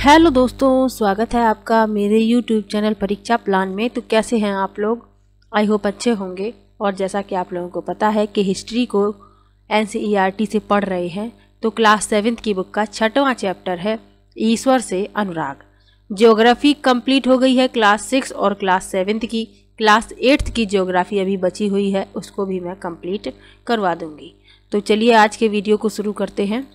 Hello दोस्तों, स्वागत है आपका मेरे YouTube चैनल परीक्षा प्लान में। तो कैसे हैं आप लोग? आई होप अच्छे होंगे। और जैसा कि आप लोगों को पता है कि हिस्ट्री को NCERT से पढ़ रहे हैं, तो क्लास 7th की बुक का 6वां चैप्टर है ईश्वर से अनुराग। ज्योग्राफी कंप्लीट हो गई है क्लास 6 और क्लास 7th की। क्लास 8th की ज्योग्राफी अभी बची हुई है, उसको भी मैं कंप्लीट करवा दूंगी। तो चलिए आज के वीडियो को शुरू करते हैं।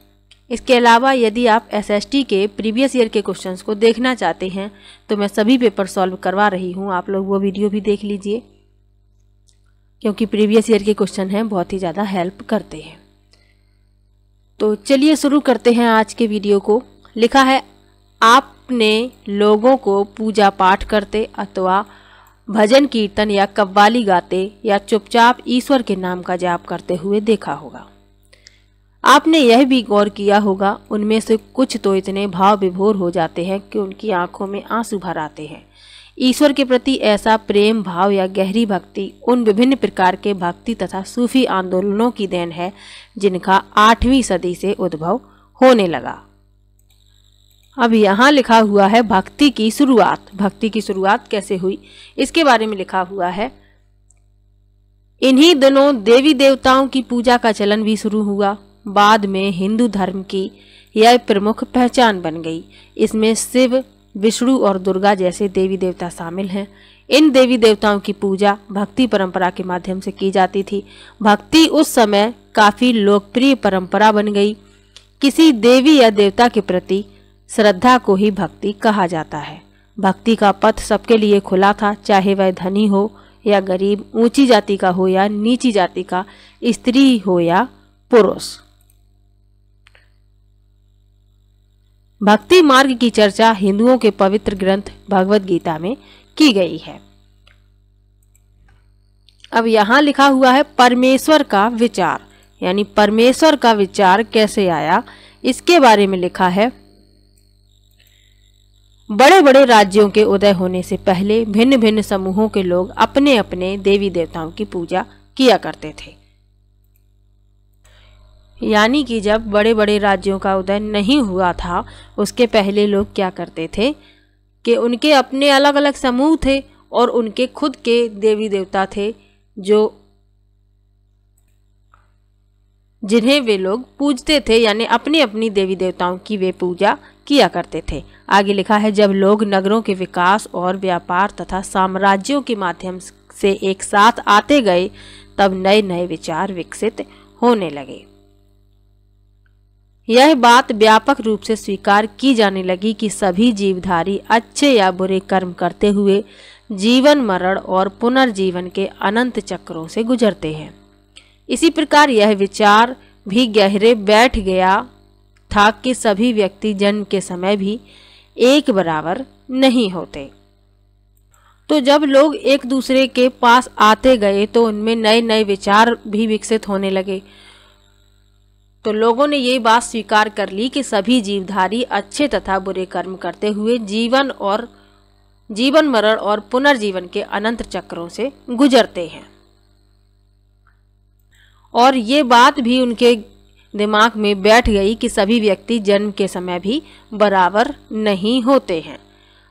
इसके अलावा यदि आप SST के प्रीवियस ईयर के क्वेश्चंस को देखना चाहते हैं तो मैं सभी पेपर सॉल्व करवा रही हूं, आप लोग वो वीडियो भी देख लीजिए, क्योंकि प्रीवियस ईयर के क्वेश्चन हैं बहुत ही ज़्यादा हेल्प करते हैं। तो चलिए शुरू करते हैं आज के वीडियो को। लिखा है, आपने लोगों को पूजा पाठ करते अथवा भजन कीर्तन या कव्वाली गाते या चुपचाप ईश्वर के नाम का जाप करते हुए देखा होगा। आपने यह भी गौर किया होगा, उनमें से कुछ तो इतने भाव विभोर हो जाते हैं कि उनकी आंखों में आंसू भर आते हैं। ईश्वर के प्रति ऐसा प्रेम भाव या गहरी भक्ति उन विभिन्न प्रकार के भक्ति तथा सूफी आंदोलनों की देन है जिनका 8वीं सदी से उद्भव होने लगा। अब यहाँ लिखा हुआ है भक्ति की शुरुआत। भक्ति की शुरुआत कैसे हुई, इसके बारे में लिखा हुआ है। इन्हीं दिनों देवी देवताओं की पूजा का चलन भी शुरू हुआ। बाद में हिंदू धर्म की यह प्रमुख पहचान बन गई। इसमें शिव, विष्णु और दुर्गा जैसे देवी देवता शामिल हैं। इन देवी देवताओं की पूजा भक्ति परंपरा के माध्यम से की जाती थी। भक्ति उस समय काफी लोकप्रिय परंपरा बन गई। किसी देवी या देवता के प्रति श्रद्धा को ही भक्ति कहा जाता है। भक्ति का पथ सबके लिए खुला था, चाहे वह धनी हो या गरीब, ऊंची जाति का हो या नीची जाति का, स्त्री हो या पुरुष। भक्ति मार्ग की चर्चा हिंदुओं के पवित्र ग्रंथ भगवद गीता में की गई है। अब यहाँ लिखा हुआ है परमेश्वर का विचार, यानी परमेश्वर का विचार कैसे आया, इसके बारे में लिखा है। बड़े बड़े राज्यों के उदय होने से पहले भिन्न भिन्न समूहों के लोग अपने अपने देवी देवताओं की पूजा किया करते थे। यानी कि जब बड़े बड़े राज्यों का उदय नहीं हुआ था, उसके पहले लोग क्या करते थे कि उनके अपने अलग अलग समूह थे और उनके खुद के देवी देवता थे जिन्हें वे लोग पूजते थे, यानी अपनी अपनी देवी देवताओं की वे पूजा किया करते थे। आगे लिखा है, जब लोग नगरों के विकास और व्यापार तथा साम्राज्यों के माध्यम से एक साथ आते गए, तब नए नए विचार विकसित होने लगे। यह बात व्यापक रूप से स्वीकार की जाने लगी कि सभी जीवधारी अच्छे या बुरे कर्म करते हुए जीवन मरण और पुनर्जीवन के अनंत चक्रों से गुजरते हैं। इसी प्रकार यह विचार भी गहरे बैठ गया था कि सभी व्यक्ति जन्म के समय भी एक बराबर नहीं होते। तो जब लोग एक दूसरे के पास आते गए तो उनमें नए नए विचार भी विकसित होने लगे। तो लोगों ने ये बात स्वीकार कर ली कि सभी जीवधारी अच्छे तथा बुरे कर्म करते हुए जीवन मरण और पुनर्जीवन के अनंत चक्रों से गुजरते हैं। और ये बात भी उनके दिमाग में बैठ गई कि सभी व्यक्ति जन्म के समय भी बराबर नहीं होते हैं।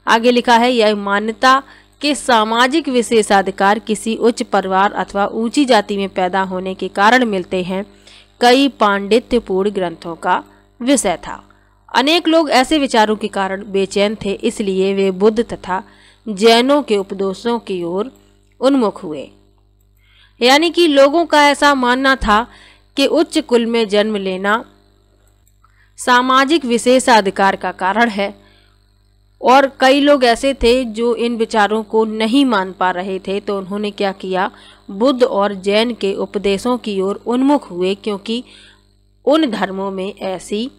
आगे लिखा है, यह मान्यता कि सामाजिक विशेषाधिकार किसी उच्च परिवार अथवा ऊंची जाति में पैदा होने के कारण मिलते हैं, कई पांडित्यपूर्ण ग्रंथों का विषय था। अनेक लोग ऐसे विचारों के कारण बेचैन थे, इसलिए वे बुद्ध तथा जैनों के उपदेशों की ओर उन्मुख हुए। यानी कि लोगों का ऐसा मानना था कि उच्च कुल में जन्म लेना सामाजिक विशेषाधिकार का कारण है, और कई लोग ऐसे थे जो इन विचारों को नहीं मान पा रहे थे। तो उन्होंने क्या किया, बुद्ध और जैन के उपदेशों की ओर उन्मुख हुए, क्योंकि उन धर्मों में ऐसी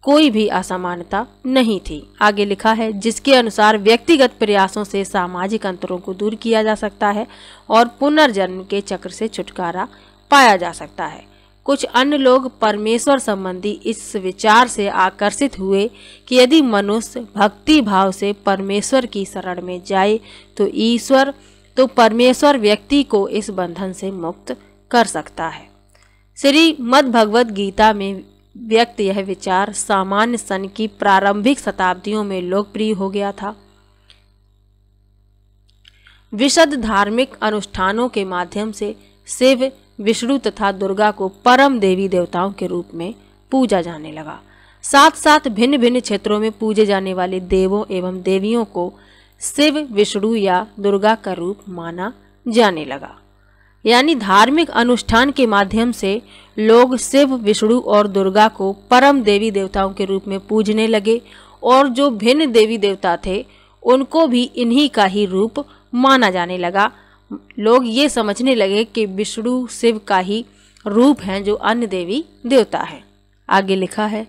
कोई भी असमानता नहीं थी। आगे लिखा है, जिसके अनुसार व्यक्तिगत प्रयासों से सामाजिक अंतरों को दूर किया जा सकता है और पुनर्जन्म के चक्र से छुटकारा पाया जा सकता है। कुछ अन्य लोग परमेश्वर संबंधी इस विचार से आकर्षित हुए कि यदि मनुष्य भक्ति भाव से परमेश्वर की शरण में जाए तो परमेश्वर व्यक्ति को इस बंधन से मुक्त कर सकता है। श्री मद् भगवद गीता में व्यक्त यह विचार सामान्य सन की प्रारंभिक शताब्दियों में लोकप्रिय हो गया था। विशद धार्मिक अनुष्ठानों के माध्यम से शिव, विष्णु तथा दुर्गा को परम देवी देवताओं के रूप में पूजा जाने लगा। साथ साथ भिन्न भिन्न क्षेत्रों में पूजे जाने वाले देवों एवं देवियों को शिव, विष्णु या दुर्गा का रूप माना जाने लगा। यानी धार्मिक अनुष्ठान के माध्यम से लोग शिव, विष्णु और दुर्गा को परम देवी देवताओं के रूप में पूजने लगे और जो भिन्न देवी देवता थे उनको भी इन्हीं का ही रूप माना जाने लगा। लोग ये समझने लगे कि विष्णु शिव का ही रूप हैं जो अन्य देवी देवता हैं। आगे लिखा है,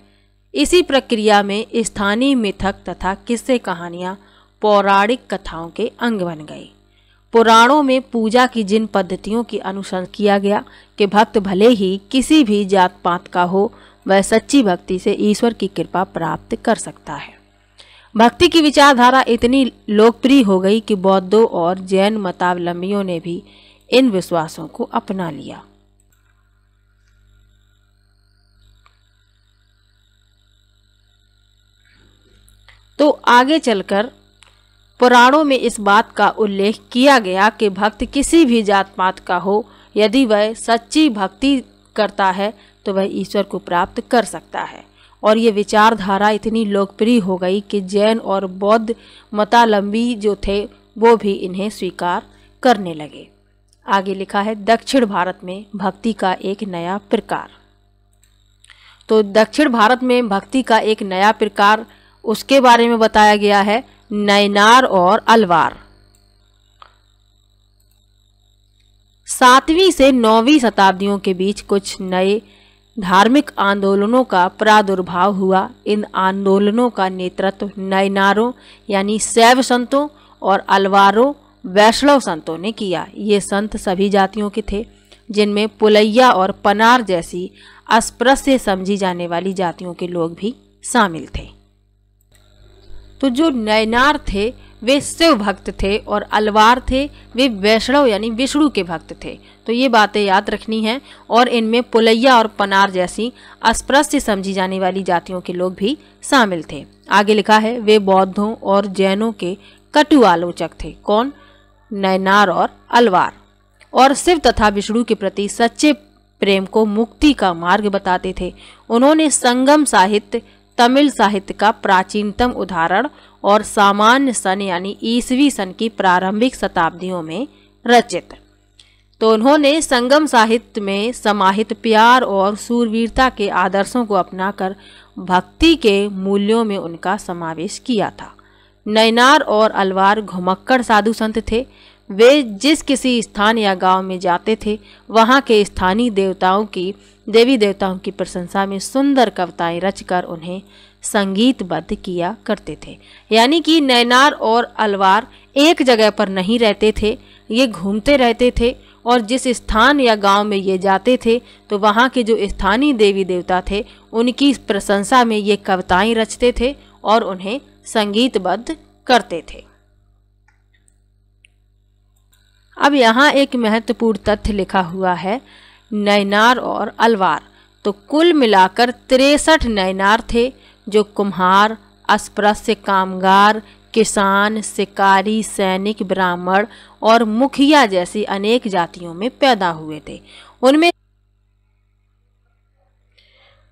इसी प्रक्रिया में स्थानीय मिथक तथा किस्से कहानियाँ पौराणिक कथाओं के अंग बन गई। पुराणों में पूजा की जिन पद्धतियों की अनुसरण किया गया कि भक्त भले ही किसी भी जात पात का हो, वह सच्ची भक्ति से ईश्वर की कृपा प्राप्त कर सकता है। भक्ति की विचारधारा इतनी लोकप्रिय हो गई कि बौद्धों और जैन मतावलंबियों ने भी इन विश्वासों को अपना लिया। तो आगे चलकर पुराणों में इस बात का उल्लेख किया गया कि भक्त किसी भी जात पात का हो, यदि वह सच्ची भक्ति करता है तो वह ईश्वर को प्राप्त कर सकता है। और ये विचारधारा इतनी लोकप्रिय हो गई कि जैन और बौद्ध मतावलंबी जो थे वो भी इन्हें स्वीकार करने लगे। आगे लिखा है, दक्षिण भारत में भक्ति का एक नया प्रकार। तो दक्षिण भारत में भक्ति का एक नया प्रकार, उसके बारे में बताया गया है नैनार और अलवार। 7वीं से 9वीं शताब्दियों के बीच कुछ नए धार्मिक आंदोलनों का प्रादुर्भाव हुआ। इन आंदोलनों का नेतृत्व नैनारों यानी शैव संतों और अलवारों वैष्णव संतों ने किया। ये संत सभी जातियों के थे, जिनमें पुलैया और पनार जैसी अस्पृश्य समझी जाने वाली जातियों के लोग भी शामिल थे। तो जो नैनार थे वे शिव भक्त थे और अलवार थे वे वैष्णव यानी विष्णु के भक्त थे। तो ये बातें याद रखनी हैं। और इनमें पुलैया और पनार जैसी अस्पृश्य समझी जाने वाली जातियों के लोग भी शामिल थे। आगे लिखा है, वे बौद्धों और जैनों के कटु आलोचक थे। कौन? नैनार और अलवार। और शिव तथा विष्णु के प्रति सच्चे प्रेम को मुक्ति का मार्ग बताते थे। उन्होंने संगम साहित्य, तमिल साहित्य का प्राचीनतम उदाहरण और सामान्य सन यानी ईसवी सन की प्रारंभिक शताब्दियों में रचित। तो उन्होंने संगम साहित्य में समाहित प्यार और सूरवीरता के आदर्शों को अपनाकर भक्ति के मूल्यों में उनका समावेश किया था। नैनार और अलवार घुमक्कड़ साधु संत थे। वे जिस किसी स्थान या गांव में जाते थे वहां के स्थानीय देवी देवताओं की प्रशंसा में सुंदर कविताएं रचकर उन्हें संगीतबद्ध किया करते थे। यानी कि नैनार और अलवार एक जगह पर नहीं रहते थे, ये घूमते रहते थे और जिस स्थान या गांव में ये जाते थे तो वहाँ के जो स्थानीय देवी देवता थे उनकी प्रशंसा में ये कविताएं रचते थे और उन्हें संगीतबद्ध करते थे। अब यहाँ एक महत्वपूर्ण तथ्य लिखा हुआ है, नैनार और अलवार। तो कुल मिलाकर 63 नैनार थे जो कुम्हार, अस्पृश्य, कामगार, किसान, शिकारी, सैनिक, ब्राह्मण और मुखिया जैसी अनेक जातियों में पैदा हुए थे।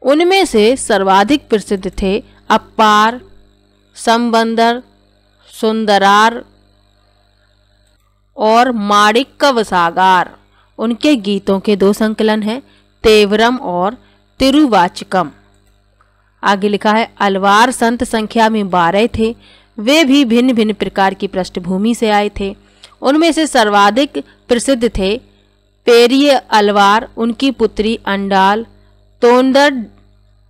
उनमें से सर्वाधिक प्रसिद्ध थे अप्पार, संबंदर, सुंदरार और माणिक्यवसागार। उनके गीतों के 2 संकलन हैं, तेवरम और तिरुवाचकम। आगे लिखा है, अलवार संत संख्या में 12 थे। वे भी भिन्न भिन्न प्रकार की पृष्ठभूमि से आए थे। उनमें से सर्वाधिक प्रसिद्ध थे पेरिय अलवार, उनकी पुत्री अंडाल,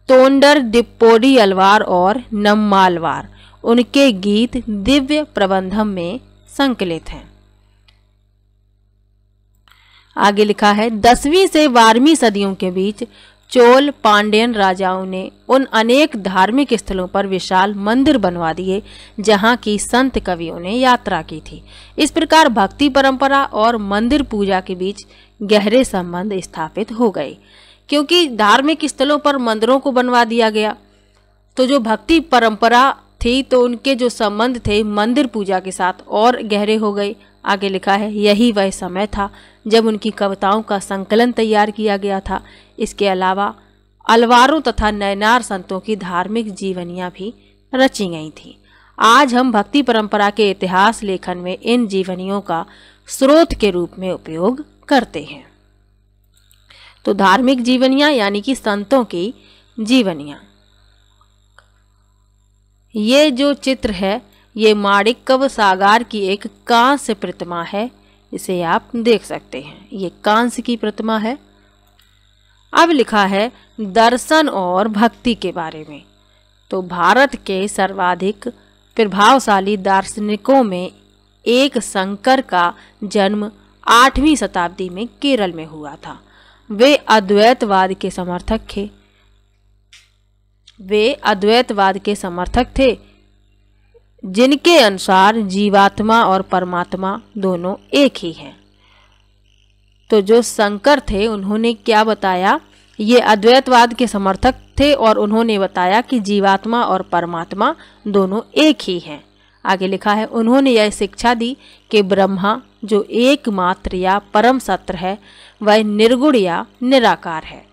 तोंडर डिप्पोडी अलवार और नम्मालवार। उनके गीत दिव्य प्रबंधम में संकलित हैं। आगे लिखा है, 10वीं से 12वीं सदियों के बीच चोल पांड्यन राजाओं ने उन अनेक धार्मिक स्थलों पर विशाल मंदिर बनवा दिए जहां की संत कवियों ने यात्रा की थी। इस प्रकार भक्ति परंपरा और मंदिर पूजा के बीच गहरे संबंध स्थापित हो गए। क्योंकि धार्मिक स्थलों पर मंदिरों को बनवा दिया गया। तो जो भक्ति परंपरा थी तो उनके जो संबंध थे मंदिर पूजा के साथ और गहरे हो गए। आगे लिखा है, यही वह समय था जब उनकी कविताओं का संकलन तैयार किया गया था। इसके अलावा अलवारों तथा नयनार संतों की धार्मिक जीवनियां भी रची गई थी। आज हम भक्ति परंपरा के इतिहास लेखन में इन जीवनियों का स्रोत के रूप में उपयोग करते हैं। तो धार्मिक जीवनियां यानी कि संतों की जीवनियां। ये जो चित्र है ये माणिक्यव सागर की एक कांस्य प्रतिमा है, इसे आप देख सकते हैं। ये कांस्य की प्रतिमा है। अब लिखा है दर्शन और भक्ति के बारे में। तो भारत के सर्वाधिक प्रभावशाली दार्शनिकों में एक शंकर का जन्म 8वीं शताब्दी में केरल में हुआ था। वे अद्वैतवाद के समर्थक थे, जिनके अनुसार जीवात्मा और परमात्मा दोनों एक ही हैं। तो जो शंकर थे उन्होंने क्या बताया, ये अद्वैतवाद के समर्थक थे और उन्होंने बताया कि जीवात्मा और परमात्मा दोनों एक ही हैं। आगे लिखा है, उन्होंने यह शिक्षा दी कि ब्रह्मा जो एकमात्र या परम सत्य है वह निर्गुण या निराकार है।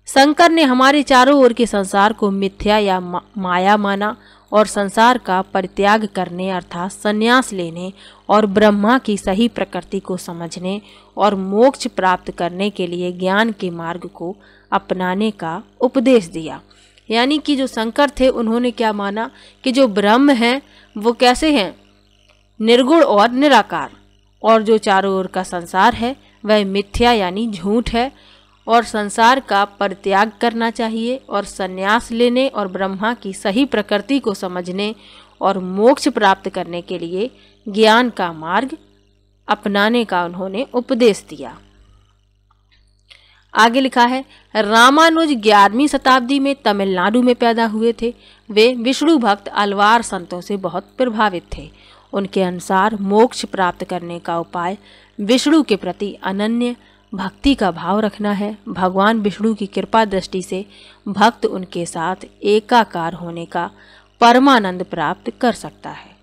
शंकर ने हमारे चारों ओर के संसार को मिथ्या या माया माना और संसार का परित्याग करने अर्थात संन्यास लेने और ब्रह्मा की सही प्रकृति को समझने और मोक्ष प्राप्त करने के लिए ज्ञान के मार्ग को अपनाने का उपदेश दिया। यानी कि जो शंकर थे उन्होंने क्या माना कि जो ब्रह्म है वो कैसे हैं, निर्गुण और निराकार, और जो चारों ओर का संसार है वह मिथ्या यानी झूठ है और संसार का परित्याग करना चाहिए और संन्यास लेने और ब्रह्मा की सही प्रकृति को समझने और मोक्ष प्राप्त करने के लिए ज्ञान का मार्ग अपनाने का उन्होंने उपदेश दिया। आगे लिखा है, रामानुज 11वीं शताब्दी में तमिलनाडु में पैदा हुए थे। वे विष्णु भक्त अलवार संतों से बहुत प्रभावित थे। उनके अनुसार मोक्ष प्राप्त करने का उपाय विष्णु के प्रति अनन्य भक्ति का भाव रखना है। भगवान विष्णु की कृपा दृष्टि से भक्त उनके साथ एकाकार होने का परमानंद प्राप्त कर सकता है।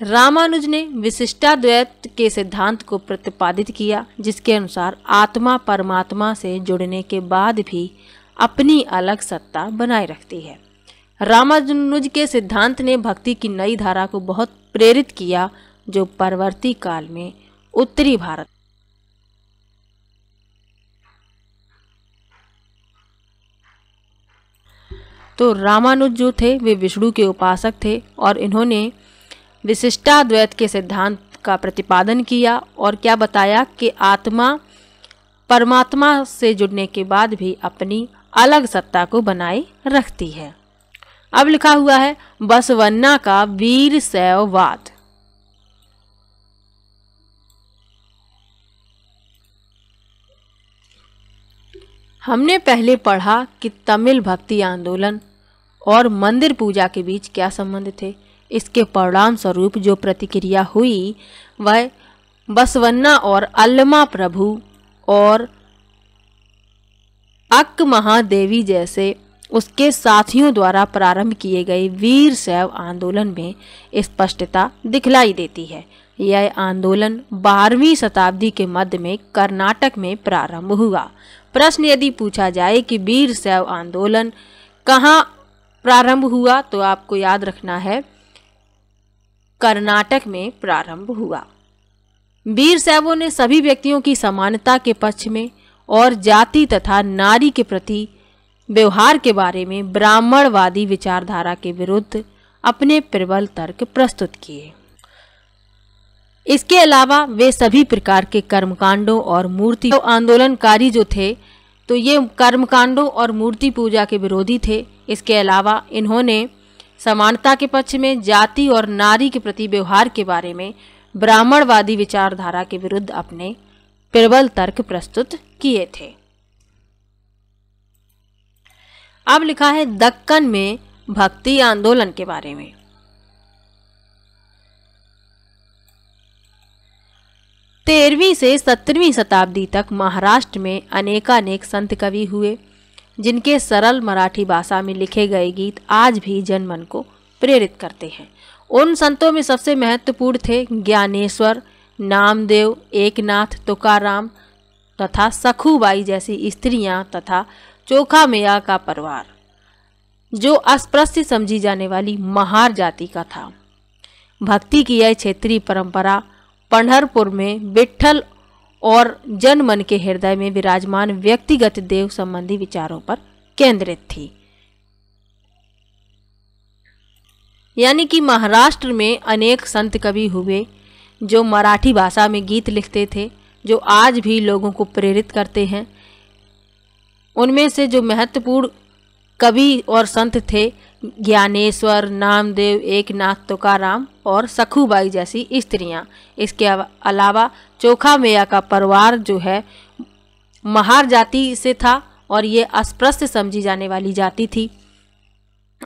रामानुज ने विशिष्टाद्वैत के सिद्धांत को प्रतिपादित किया, जिसके अनुसार आत्मा परमात्मा से जुड़ने के बाद भी अपनी अलग सत्ता बनाए रखती है। रामानुज के सिद्धांत ने भक्ति की नई धारा को बहुत प्रेरित किया, जो परवर्ती काल में उत्तरी भारत तो रामानुज जो थे वे विष्णु के उपासक थे और इन्होंने विशिष्टाद्वैत के सिद्धांत का प्रतिपादन किया और क्या बताया कि आत्मा परमात्मा से जुड़ने के बाद भी अपनी अलग सत्ता को बनाए रखती है। अब लिखा हुआ है बसवन्ना का वीर शैववाद। हमने पहले पढ़ा कि तमिल भक्ति आंदोलन और मंदिर पूजा के बीच क्या संबंध थे। इसके परिणाम स्वरूप जो प्रतिक्रिया हुई वह बसवन्ना और अल्लमा प्रभु और अक्क महादेवी जैसे उसके साथियों द्वारा प्रारंभ किए गए वीर शैव आंदोलन में स्पष्टता दिखलाई देती है। यह आंदोलन 12वीं शताब्दी के मध्य में कर्नाटक में प्रारंभ हुआ। प्रश्न यदि पूछा जाए कि वीर शैव आंदोलन कहाँ प्रारंभ हुआ तो आपको याद रखना है कर्नाटक में प्रारंभ हुआ। वीर शैवों ने सभी व्यक्तियों की समानता के पक्ष में और जाति तथा नारी के प्रति व्यवहार के बारे में ब्राह्मणवादी विचारधारा के विरुद्ध अपने प्रबल तर्क प्रस्तुत किए। इसके अलावा वे सभी प्रकार के कर्मकांडों और मूर्ति आंदोलनकारी जो थे तो ये कर्मकांडों और मूर्ति पूजा के विरोधी थे। इसके अलावा इन्होंने समानता के पक्ष में जाति और नारी के प्रति व्यवहार के बारे में ब्राह्मणवादी विचारधारा के विरुद्ध अपने प्रबल तर्क प्रस्तुत किए थे। अब लिखा है दक्कन में भक्ति आंदोलन के बारे में। 13वीं से 17वीं शताब्दी तक महाराष्ट्र में अनेकानेक संत कवि हुए, जिनके सरल मराठी भाषा में लिखे गए गीत आज भी जनमन को प्रेरित करते हैं। उन संतों में सबसे महत्वपूर्ण थे ज्ञानेश्वर, नामदेव, एकनाथ, तुकाराम तथा सखूबाई जैसी स्त्रियां तथा चोखा मैया का परिवार, जो अस्पृश्य समझी जाने वाली महार जाति का था। भक्ति की यह क्षेत्रीय परंपरा पंढरपुर में विट्ठल और जनमन के हृदय में विराजमान व्यक्तिगत देव संबंधी विचारों पर केंद्रित थी। यानी कि महाराष्ट्र में अनेक संत कवि हुए जो मराठी भाषा में गीत लिखते थे, जो आज भी लोगों को प्रेरित करते हैं। उनमें से जो महत्वपूर्ण कवि और संत थे ज्ञानेश्वर, नामदेव, एकनाथ, तुकाराम और सखूबाई जैसी स्त्रियां। इसके अलावा चोखा मैया का परिवार जो है महार जाति से था और ये अस्पृश्य समझी जाने वाली जाति थी।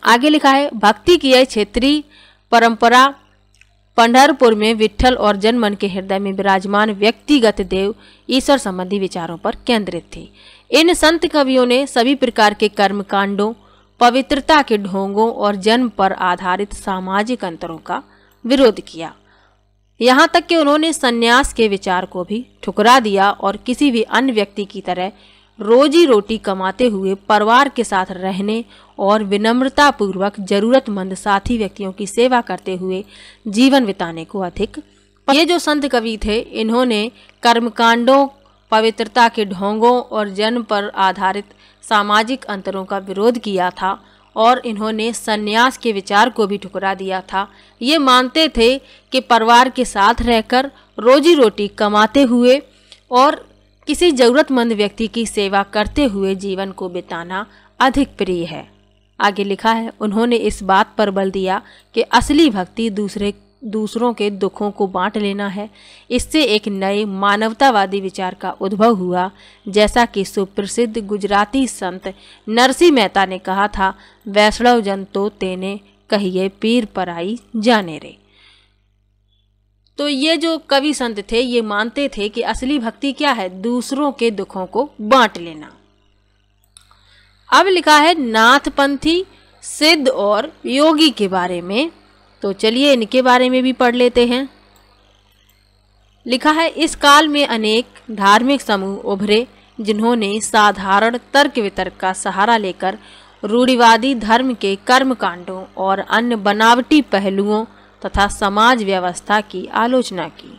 आगे लिखा है, भक्ति की यह क्षेत्रीय परंपरा पंढरपुर में विट्ठल और जनमन के हृदय में विराजमान व्यक्तिगत देव ईश्वर संबंधी विचारों पर केंद्रित थी। इन संत कवियों ने सभी प्रकार के कर्म कांडों, पवित्रता के ढोंगों और जन्म पर आधारित सामाजिक अंतरों का विरोध किया। यहाँ तक कि उन्होंने संन्यास के विचार को भी ठुकरा दिया और किसी भी अन्य व्यक्ति की तरह रोजी रोटी कमाते हुए परिवार के साथ रहने और विनम्रता पूर्वक जरूरतमंद साथी व्यक्तियों की सेवा करते हुए जीवन बिताने को अधिक। ये जो संत कवि थे, इन्होंने कर्मकांडों, पवित्रता के ढोंगों और जन्म पर आधारित सामाजिक अंतरों का विरोध किया था और इन्होंने संन्यास के विचार को भी ठुकरा दिया था। ये मानते थे कि परिवार के साथ रहकर रोजी रोटी कमाते हुए और किसी जरूरतमंद व्यक्ति की सेवा करते हुए जीवन को बिताना अधिक प्रिय है। आगे लिखा है, उन्होंने इस बात पर बल दिया कि असली भक्ति दूसरों के दुखों को बांट लेना है। इससे एक नए मानवतावादी विचार का उद्भव हुआ। जैसा कि सुप्रसिद्ध गुजराती संत नरसिंह मेहता ने कहा था, वैष्णव जन तो तेने कहिए पीर पराई जाने रे। तो ये जो कवि संत थे, ये मानते थे कि असली भक्ति क्या है, दूसरों के दुखों को बांट लेना। अब लिखा है नाथपंथी, सिद्ध और योगी के बारे में, तो चलिए इनके बारे में भी पढ़ लेते हैं। लिखा है, इस काल में अनेक धार्मिक समूह उभरे जिन्होंने साधारण तर्क वितर्क का सहारा लेकर रूढ़िवादी धर्म के कर्म कांडों और अन्य बनावटी पहलुओं तथा समाज व्यवस्था की आलोचना की।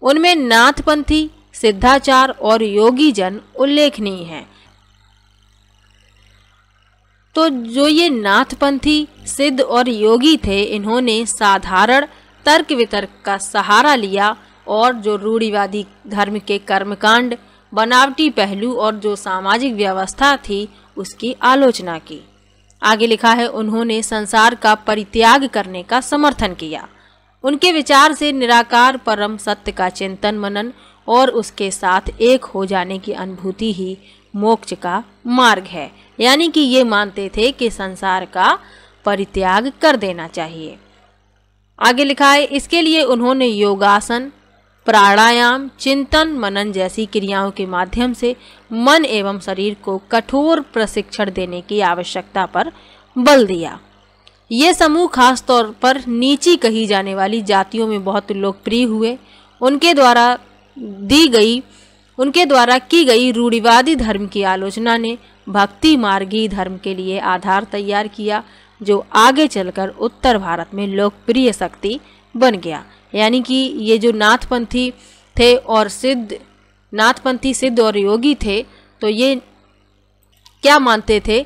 उनमें नाथपंथी, सिद्धाचार और योगी जन उल्लेखनीय हैं। तो जो ये नाथपंथी, सिद्ध और योगी थे, इन्होंने साधारण तर्क वितर्क का सहारा लिया और जो रूढ़िवादी धर्म के कर्मकांड, बनावटी पहलू और जो सामाजिक व्यवस्था थी उसकी आलोचना की। आगे लिखा है, उन्होंने संसार का परित्याग करने का समर्थन किया। उनके विचार से निराकार परम सत्य का चिंतन मनन और उसके साथ एक हो जाने की अनुभूति ही मोक्ष का मार्ग है। यानी कि ये मानते थे कि संसार का परित्याग कर देना चाहिए। आगे लिखा है, इसके लिए उन्होंने योगासन, प्राणायाम, चिंतन मनन जैसी क्रियाओं के माध्यम से मन एवं शरीर को कठोर प्रशिक्षण देने की आवश्यकता पर बल दिया। ये समूह खास तौर पर नीची कही जाने वाली जातियों में बहुत लोकप्रिय हुए। उनके द्वारा की गई रूढ़िवादी धर्म की आलोचना ने भक्ति मार्गी धर्म के लिए आधार तैयार किया, जो आगे चलकर उत्तर भारत में लोकप्रिय शक्ति बन गया। यानी कि ये जो नाथपंथी थे और सिद्ध और योगी थे, तो ये क्या मानते थे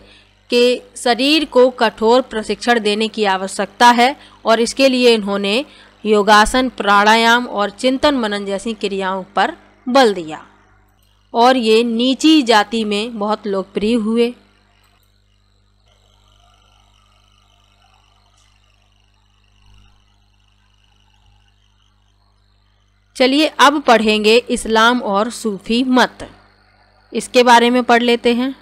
कि शरीर को कठोर प्रशिक्षण देने की आवश्यकता है और इसके लिए इन्होंने योगासन, प्राणायाम और चिंतन मनन जैसी क्रियाओं पर बल दिया और ये नीची जाति में बहुत लोकप्रिय हुए। चलिए अब पढ़ेंगे इस्लाम और सूफी मत, इसके बारे में पढ़ लेते हैं।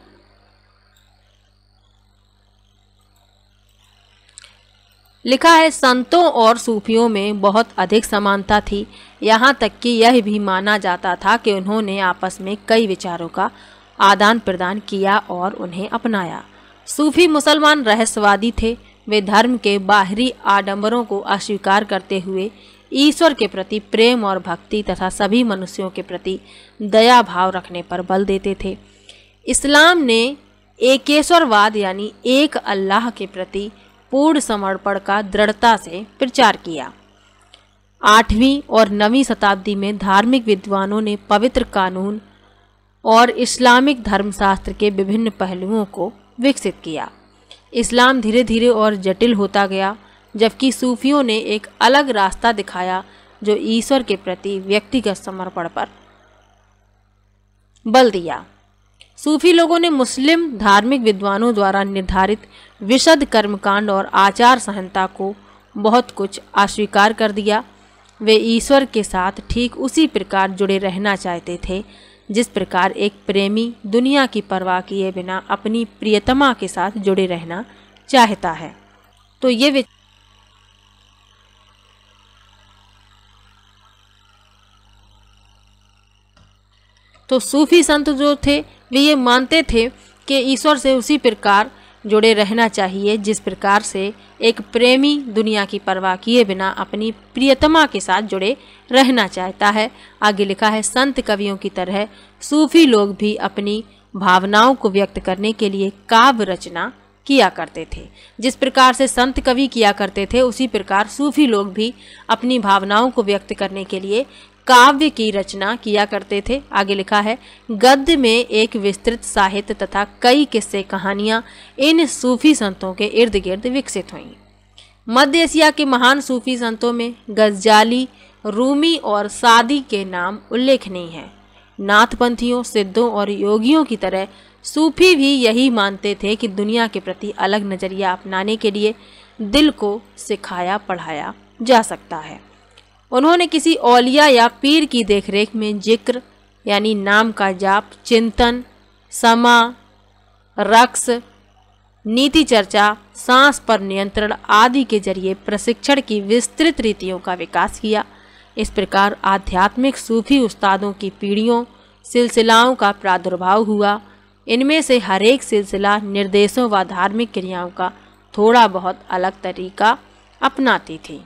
लिखा है, संतों और सूफियों में बहुत अधिक समानता थी, यहाँ तक कि यह भी माना जाता था कि उन्होंने आपस में कई विचारों का आदान प्रदान किया और उन्हें अपनाया। सूफी मुसलमान रहस्यवादी थे। वे धर्म के बाहरी आडंबरों को अस्वीकार करते हुए ईश्वर के प्रति प्रेम और भक्ति तथा सभी मनुष्यों के प्रति दया भाव रखने पर बल देते थे। इस्लाम ने एकेश्वरवाद यानी एक अल्लाह के प्रति पूर्ण समर्पण का दृढ़ता से प्रचार किया। 8वीं और 9वीं शताब्दी में धार्मिक विद्वानों ने पवित्र कानून और इस्लामिक धर्मशास्त्र के विभिन्न पहलुओं को विकसित किया। इस्लाम धीरे धीरे और जटिल होता गया, जबकि सूफियों ने एक अलग रास्ता दिखाया जो ईश्वर के प्रति व्यक्तिगत समर्पण पर बल दिया। सूफी लोगों ने मुस्लिम धार्मिक विद्वानों द्वारा निर्धारित विशद कर्मकांड और आचार संहिता को बहुत कुछ अस्वीकार कर दिया। वे ईश्वर के साथ ठीक उसी प्रकार जुड़े रहना चाहते थे जिस प्रकार एक प्रेमी दुनिया की परवाह किए बिना अपनी प्रियतमा के साथ जुड़े रहना चाहता है। तो सूफी संत जो थे वे ये मानते थे कि ईश्वर से उसी प्रकार जुड़े रहना चाहिए जिस प्रकार से एक प्रेमी दुनिया की परवाह किए बिना अपनी प्रियतमा के साथ जुड़े रहना चाहता है। आगे लिखा है, संत कवियों की तरह सूफी लोग भी अपनी भावनाओं को व्यक्त करने के लिए काव्य रचना किया करते थे। जिस प्रकार से संत कवि किया करते थे उसी प्रकार सूफी लोग भी अपनी भावनाओं को व्यक्त करने के लिए काव्य की रचना किया करते थे। आगे लिखा है, गद्य में एक विस्तृत साहित्य तथा कई किस्से कहानियां इन सूफी संतों के इर्द गिर्द विकसित हुईं। मध्य एशिया के महान सूफी संतों में गज़ाली, रूमी और सादी के नाम उल्लेखनीय हैं। नाथपंथियों, सिद्धों और योगियों की तरह सूफी भी यही मानते थे कि दुनिया के प्रति अलग नज़रिया अपनाने के लिए दिल को सिखाया पढ़ाया जा सकता है। उन्होंने किसी औलिया या पीर की देखरेख में जिक्र यानी नाम का जाप, चिंतन, समा, रक्स, नीति चर्चा, सांस पर नियंत्रण आदि के जरिए प्रशिक्षण की विस्तृत रीतियों का विकास किया। इस प्रकार आध्यात्मिक सूफी उस्तादों की पीढ़ियों सिलसिलाओं का प्रादुर्भाव हुआ। इनमें से हर एक सिलसिला निर्देशों व धार्मिक क्रियाओं का थोड़ा बहुत अलग तरीका अपनाती थी।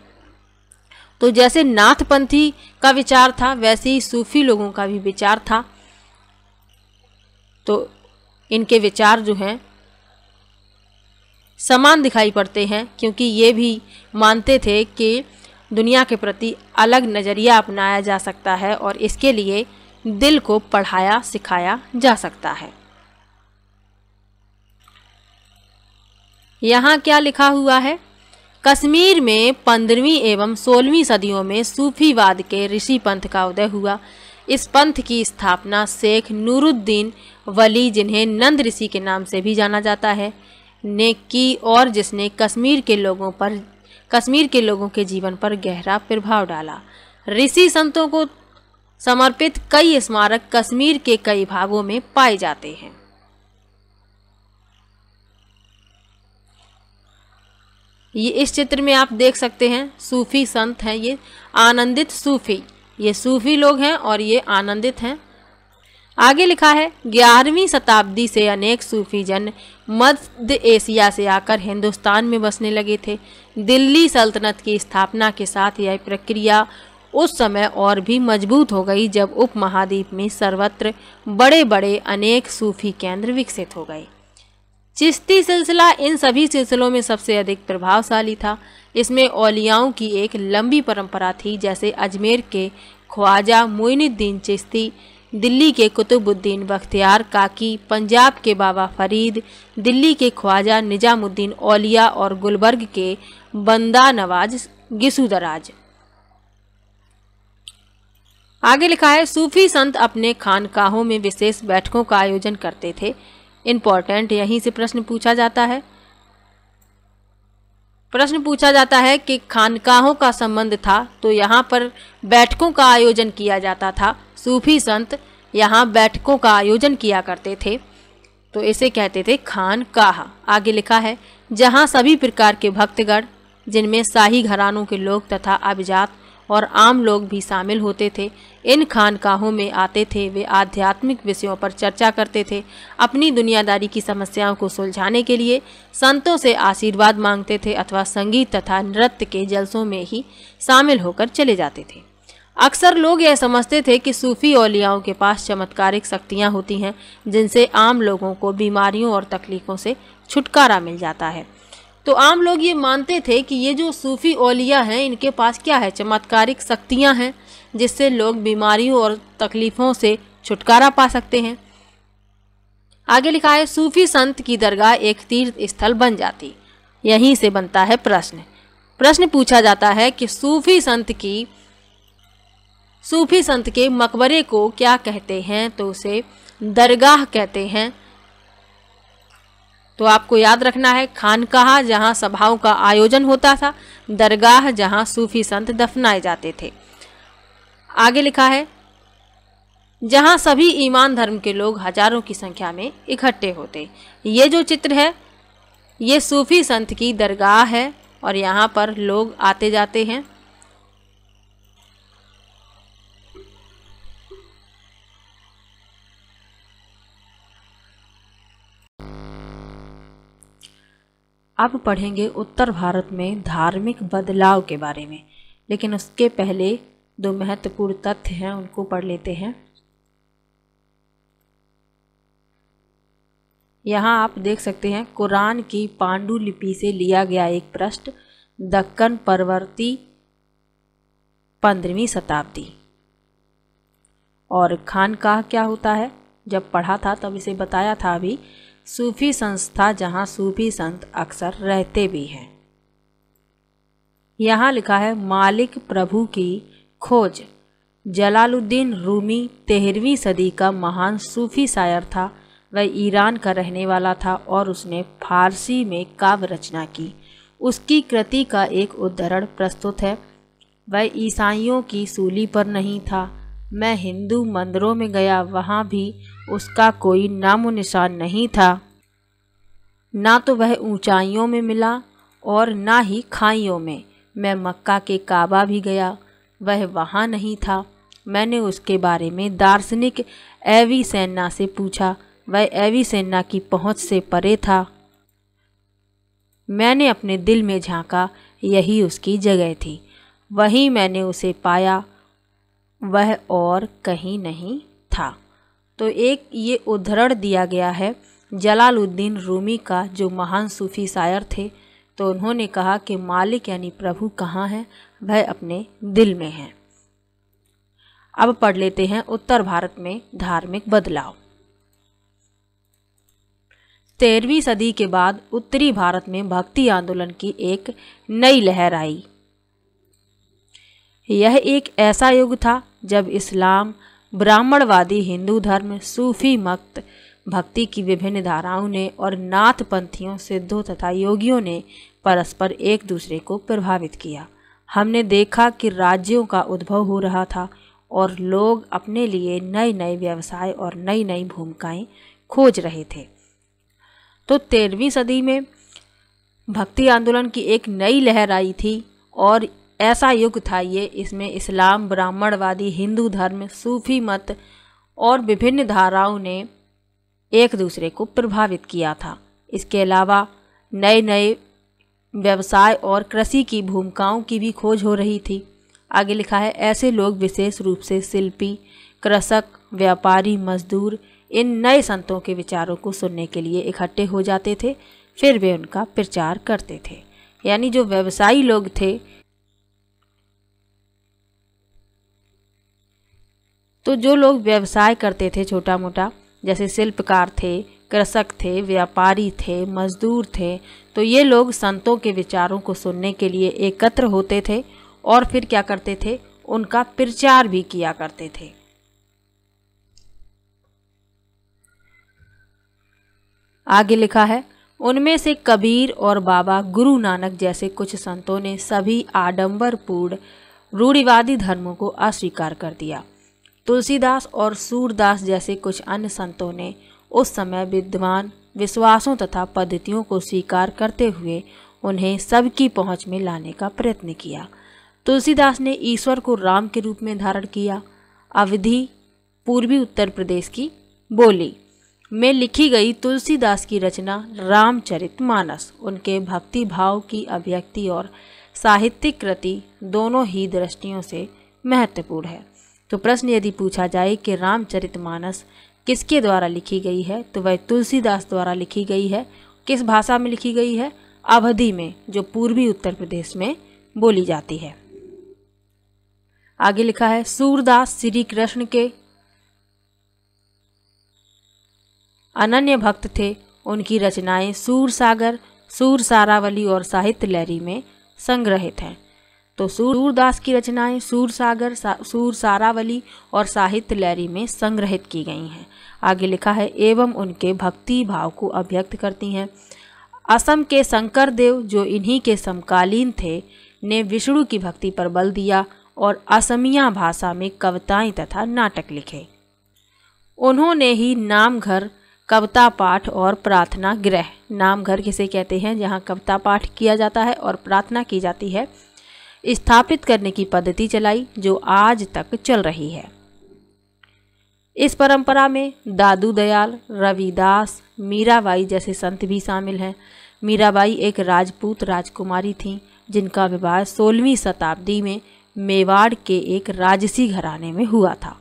तो जैसे नाथपंथी का विचार था वैसे ही सूफी लोगों का भी विचार था। तो इनके विचार जो हैं समान दिखाई पड़ते हैं, क्योंकि ये भी मानते थे कि दुनिया के प्रति अलग नज़रिया अपनाया जा सकता है और इसके लिए दिल को पढ़ाया सिखाया जा सकता है। यहाँ क्या लिखा हुआ है, कश्मीर में 15वीं एवं 16वीं सदियों में सूफीवाद के ऋषि पंथ का उदय हुआ। इस पंथ की स्थापना शेख नूरुद्दीन वली, जिन्हें नंद ऋषि के नाम से भी जाना जाता है, ने की और जिसने कश्मीर के लोगों के जीवन पर गहरा प्रभाव डाला। ऋषि संतों को समर्पित कई स्मारक कश्मीर के कई भागों में पाए जाते हैं। ये इस चित्र में आप देख सकते हैं सूफी संत हैं, ये आनंदित सूफी, ये सूफी लोग हैं और ये आनंदित हैं। आगे लिखा है, 11वीं शताब्दी से अनेक सूफी जन मध्य एशिया से आकर हिंदुस्तान में बसने लगे थे। दिल्ली सल्तनत की स्थापना के साथ यह प्रक्रिया उस समय और भी मजबूत हो गई जब उपमहाद्वीप में सर्वत्र बड़े बड़े अनेक सूफी केंद्र विकसित हो गए। चिश्ती सिलसिला इन सभी सिलसिलों में सबसे अधिक प्रभावशाली था। इसमें औलियाओं की एक लंबी परंपरा थी, जैसे अजमेर के ख्वाजा मोइनुद्दीन चिश्ती, दिल्ली के कुतुबुद्दीन बख्तियार काकी, पंजाब के बाबा फरीद, दिल्ली के ख्वाजा निजामुद्दीन औलिया और गुलबर्ग के बंदा नवाज गिसूदराज। आगे लिखा है, सूफी संत अपने खानकाहों में विशेष बैठकों का आयोजन करते थे। इम्पोर्टेंट, यहीं से प्रश्न पूछा जाता है कि खानकाहों का संबंध था, तो यहाँ पर बैठकों का आयोजन किया जाता था। सूफी संत यहाँ बैठकों का आयोजन किया करते थे, तो इसे कहते थे खानकाह। आगे लिखा है, जहाँ सभी प्रकार के भक्तगण जिनमें शाही घरानों के लोग तथा अभिजात और आम लोग भी शामिल होते थे। इन खानकाहों में आते थे, वे आध्यात्मिक विषयों पर चर्चा करते थे, अपनी दुनियादारी की समस्याओं को सुलझाने के लिए संतों से आशीर्वाद मांगते थे अथवा संगीत तथा नृत्य के जलसों में ही शामिल होकर चले जाते थे। अक्सर लोग यह समझते थे कि सूफी औलियाओं के पास चमत्कारिक शक्तियां होती हैं, जिनसे आम लोगों को बीमारियों और तकलीफ़ों से छुटकारा मिल जाता है। तो आम लोग ये मानते थे कि ये जो सूफी औलिया हैं, इनके पास क्या है, चमत्कारिक शक्तियां हैं, जिससे लोग बीमारियों और तकलीफ़ों से छुटकारा पा सकते हैं। आगे लिखा है, सूफी संत की दरगाह एक तीर्थ स्थल बन जाती। यहीं से बनता है प्रश्न पूछा जाता है कि सूफी संत के मकबरे को क्या कहते हैं, तो उसे दरगाह कहते हैं। तो आपको याद रखना है, खानकाह जहाँ सभाओं का आयोजन होता था, दरगाह जहाँ सूफी संत दफनाए जाते थे। आगे लिखा है, जहाँ सभी ईमान धर्म के लोग हजारों की संख्या में इकट्ठे होते। ये जो चित्र है, ये सूफी संत की दरगाह है और यहाँ पर लोग आते जाते हैं। अब पढ़ेंगे उत्तर भारत में धार्मिक बदलाव के बारे में, लेकिन उसके पहले दो महत्वपूर्ण तथ्य हैं, उनको पढ़ लेते हैं। यहाँ आप देख सकते हैं, कुरान की पांडुलिपि से लिया गया एक पृष्ठ, दक्कन परवर्ती 15वीं शताब्दी। और खानकाह क्या होता है, जब पढ़ा था तब इसे बताया था अभी, सूफी संस्था जहाँ सूफी संत अक्सर रहते भी हैं। यहाँ लिखा है, मालिक प्रभु की खोज। जलालुद्दीन रूमी 13वीं सदी का महान सूफी शायर था। वह ईरान का रहने वाला था और उसने फारसी में काव्य रचना की। उसकी कृति का एक उद्धरण प्रस्तुत है। वह ईसाइयों की सूली पर नहीं था। मैं हिंदू मंदिरों में गया, वहाँ भी उसका कोई नामो निशान नहीं था। ना तो वह ऊंचाइयों में मिला और ना ही खाइयों में। मैं मक्का के काबा भी गया, वह वहाँ नहीं था। मैंने उसके बारे में दार्शनिक एविसेना से पूछा, वह एविसेना की पहुँच से परे था। मैंने अपने दिल में झांका, यही उसकी जगह थी। वहीं मैंने उसे पाया, वह और कहीं नहीं था। तो एक ये उद्धरण दिया गया है जलालुद्दीन रूमी का, जो महान सूफी शायर थे। तो उन्होंने कहा कि मालिक यानी प्रभु कहाँ है, वह अपने दिल में है। अब पढ़ लेते हैं उत्तर भारत में धार्मिक बदलाव। 13वीं सदी के बाद उत्तरी भारत में भक्ति आंदोलन की एक नई लहर आई। यह एक ऐसा युग था जब इस्लाम, ब्राह्मणवादी हिंदू धर्म, सूफी मत भक्ति की विभिन्न धाराओं ने और नाथ पंथियों, सिद्धों तथा योगियों ने परस्पर एक दूसरे को प्रभावित किया। हमने देखा कि राज्यों का उद्भव हो रहा था और लोग अपने लिए नए नए व्यवसाय और नई नई भूमिकाएं खोज रहे थे। तो 13वीं सदी में भक्ति आंदोलन की एक नई लहर आई थी और ऐसा युग था ये, इसमें इस्लाम, ब्राह्मणवादी हिंदू धर्म, सूफी मत और विभिन्न धाराओं ने एक दूसरे को प्रभावित किया था। इसके अलावा नए नए व्यवसाय और कृषि की भूमिकाओं की भी खोज हो रही थी। आगे लिखा है, ऐसे लोग विशेष रूप से शिल्पी, कृषक, व्यापारी, मजदूर इन नए संतों के विचारों को सुनने के लिए इकट्ठे हो जाते थे। फिर वे उनका प्रचार करते थे। यानी जो व्यवसायी लोग थे, तो जो लोग व्यवसाय करते थे छोटा मोटा, जैसे शिल्पकार थे, कृषक थे, व्यापारी थे, मजदूर थे, तो ये लोग संतों के विचारों को सुनने के लिए एकत्र होते थे और फिर क्या करते थे, उनका प्रचार भी किया करते थे। आगे लिखा है, उनमें से कबीर और बाबा गुरु नानक जैसे कुछ संतों ने सभी आडंबरपूर्ण रूढ़िवादी धर्मों को अस्वीकार कर दिया। तुलसीदास और सूरदास जैसे कुछ अन्य संतों ने उस समय विद्यमान विश्वासों तथा पद्धतियों को स्वीकार करते हुए उन्हें सबकी पहुंच में लाने का प्रयत्न किया। तुलसीदास ने ईश्वर को राम के रूप में धारण किया। अवधि पूर्वी उत्तर प्रदेश की बोली में लिखी गई तुलसीदास की रचना रामचरितमानस उनके भक्ति भाव की अभिव्यक्ति और साहित्यिक कृति दोनों ही दृष्टियों से महत्वपूर्ण है। तो प्रश्न यदि पूछा जाए कि रामचरितमानस किसके द्वारा लिखी गई है, तो वह तुलसीदास द्वारा लिखी गई है। किस भाषा में लिखी गई है? अवधी में, जो पूर्वी उत्तर प्रदेश में बोली जाती है। आगे लिखा है, सूरदास श्री कृष्ण के अनन्य भक्त थे। उनकी रचनाएं सूरसागर, सूरसारावली और साहित्य लहरी में संग्रहित हैं। तो सूरदास की रचनाएं सूरसागर, सूरसारावली और साहित्य लहरी में संग्रहित की गई हैं। आगे लिखा है, एवं उनके भक्ति भाव को अभिव्यक्त करती हैं। असम के शंकर देव, जो इन्हीं के समकालीन थे, ने विष्णु की भक्ति पर बल दिया और असमिया भाषा में कविताएं तथा नाटक लिखे। उन्होंने ही नामघर, कविता पाठ और प्रार्थना गृह, नामघर किसे कहते हैं जहाँ कविता पाठ किया जाता है और प्रार्थना की जाती है, स्थापित करने की पद्धति चलाई, जो आज तक चल रही है। इस परंपरा में दादू दयाल, रविदास, मीराबाई जैसे संत भी शामिल हैं। मीराबाई एक राजपूत राजकुमारी थीं, जिनका विवाह 16वीं शताब्दी में मेवाड़ के एक राजसी घराने में हुआ था।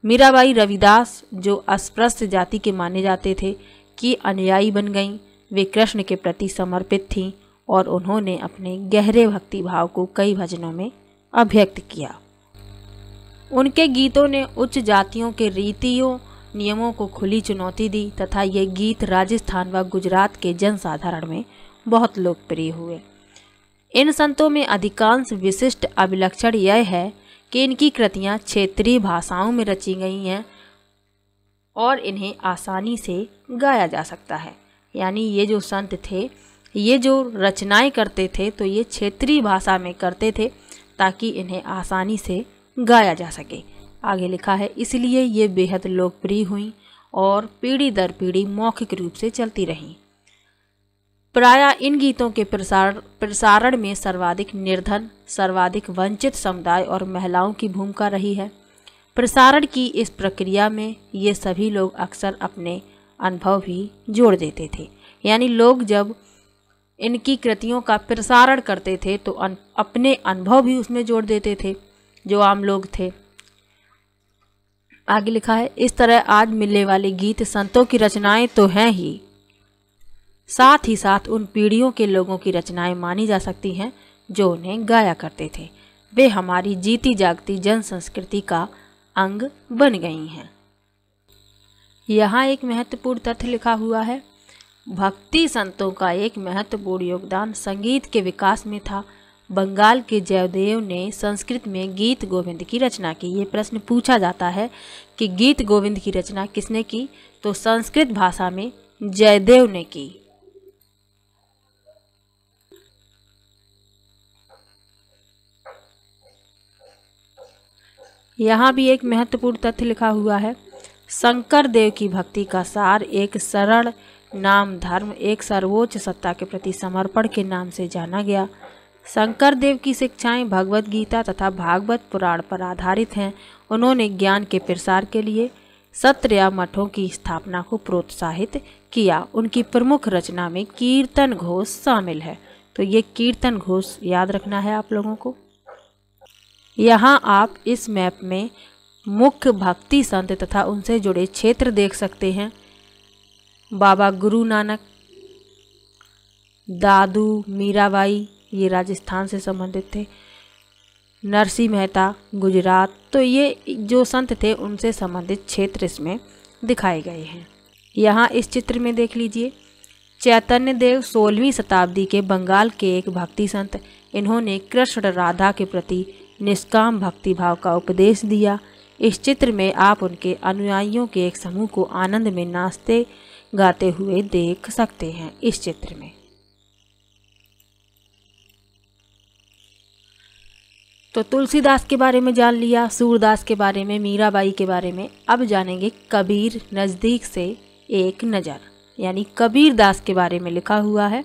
मीराबाई रविदास, जो अस्पृश्य जाति के माने जाते थे, की अनुयायी बन गईं। वे कृष्ण के प्रति समर्पित थीं और उन्होंने अपने गहरे भक्ति भाव को कई भजनों में अभिव्यक्त किया। उनके गीतों ने उच्च जातियों के रीतियों नियमों को खुली चुनौती दी तथा ये गीत राजस्थान व गुजरात के जनसाधारण में बहुत लोकप्रिय हुए। इन संतों में अधिकांश विशिष्ट अभिलक्षण यह है कि इनकी कृतियाँ क्षेत्रीय भाषाओं में रची गई हैं और इन्हें आसानी से गाया जा सकता है। यानी ये जो संत थे, ये जो रचनाएं करते थे, तो ये क्षेत्रीय भाषा में करते थे ताकि इन्हें आसानी से गाया जा सके। आगे लिखा है, इसलिए ये बेहद लोकप्रिय हुई और पीढ़ी दर पीढ़ी मौखिक रूप से चलती रहीं। प्रायः इन गीतों के प्रसारण में सर्वाधिक निर्धन, सर्वाधिक वंचित समुदाय और महिलाओं की भूमिका रही है। प्रसारण की इस प्रक्रिया में ये सभी लोग अक्सर अपने अनुभव भी जोड़ देते थे। यानी लोग जब इनकी कृतियों का प्रसारण करते थे तो अपने अनुभव भी उसमें जोड़ देते थे, जो आम लोग थे। आगे लिखा है, इस तरह आज मिलने वाले गीत संतों की रचनाएं तो हैं ही, साथ ही साथ उन पीढ़ियों के लोगों की रचनाएं मानी जा सकती हैं जो उन्हें गाया करते थे। वे हमारी जीती जागती जन संस्कृति का अंग बन गई हैं। यहाँ एक महत्वपूर्ण तथ्य लिखा हुआ है, भक्ति संतों का एक महत्वपूर्ण योगदान संगीत के विकास में था। बंगाल के जयदेव ने संस्कृत में गीत गोविंद की रचना की। ये प्रश्न पूछा जाता है कि गीत गोविंद की रचना किसने की, तो संस्कृत भाषा में जयदेव ने की। यहाँ भी एक महत्वपूर्ण तथ्य लिखा हुआ है, शंकर देव की भक्ति का सार एक सरल नाम धर्म, एक सर्वोच्च सत्ता के प्रति समर्पण के नाम से जाना गया। शंकर देव की शिक्षाएं भगवत गीता तथा भागवत पुराण पर आधारित हैं। उन्होंने ज्ञान के प्रसार के लिए सत्र या मठों की स्थापना को प्रोत्साहित किया। उनकी प्रमुख रचना में कीर्तन घोष शामिल है। तो ये कीर्तन घोष याद रखना है आप लोगों को। यहाँ आप इस मैप में मुख्य भक्ति संत तथा उनसे जुड़े क्षेत्र देख सकते हैं। बाबा गुरु नानक, दादू, मीराबाई ये राजस्थान से संबंधित थे, नरसिंह मेहता गुजरात। तो ये जो संत थे उनसे संबंधित क्षेत्र इसमें दिखाए गए हैं। यहाँ इस चित्र में देख लीजिए, चैतन्य देव 16वीं शताब्दी के बंगाल के एक भक्ति संत। इन्होंने कृष्ण राधा के प्रति निष्काम भक्ति भाव का उपदेश दिया। इस चित्र में आप उनके अनुयायियों के एक समूह को आनंद में नाचते गाते हुए देख सकते हैं। इस चित्र में तो तुलसीदास के बारे में जान लिया, सूरदास के बारे में, मीराबाई के बारे में। अब जानेंगे कबीर नज़दीक से एक नज़र, यानी कबीर दास के बारे में लिखा हुआ है।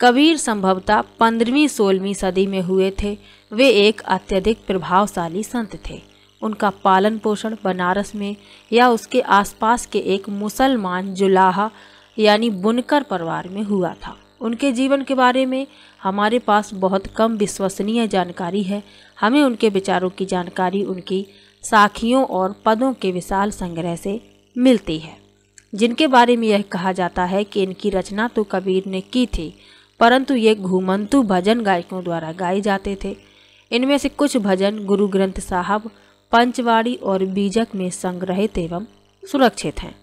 कबीर संभवतः 15वीं-16वीं सदी में हुए थे। वे एक अत्यधिक प्रभावशाली संत थे। उनका पालन पोषण बनारस में या उसके आसपास के एक मुसलमान जुलाहा यानी बुनकर परिवार में हुआ था। उनके जीवन के बारे में हमारे पास बहुत कम विश्वसनीय जानकारी है। हमें उनके विचारों की जानकारी उनकी साखियों और पदों के विशाल संग्रह से मिलती है, जिनके बारे में यह कहा जाता है कि इनकी रचना तो कबीर ने की थी, परंतु ये घुमंतु भजन गायकों द्वारा गाए जाते थे। इनमें से कुछ भजन गुरु ग्रंथ साहब, पंचवाड़ी और बीजक में संग्रहित एवं सुरक्षित हैं।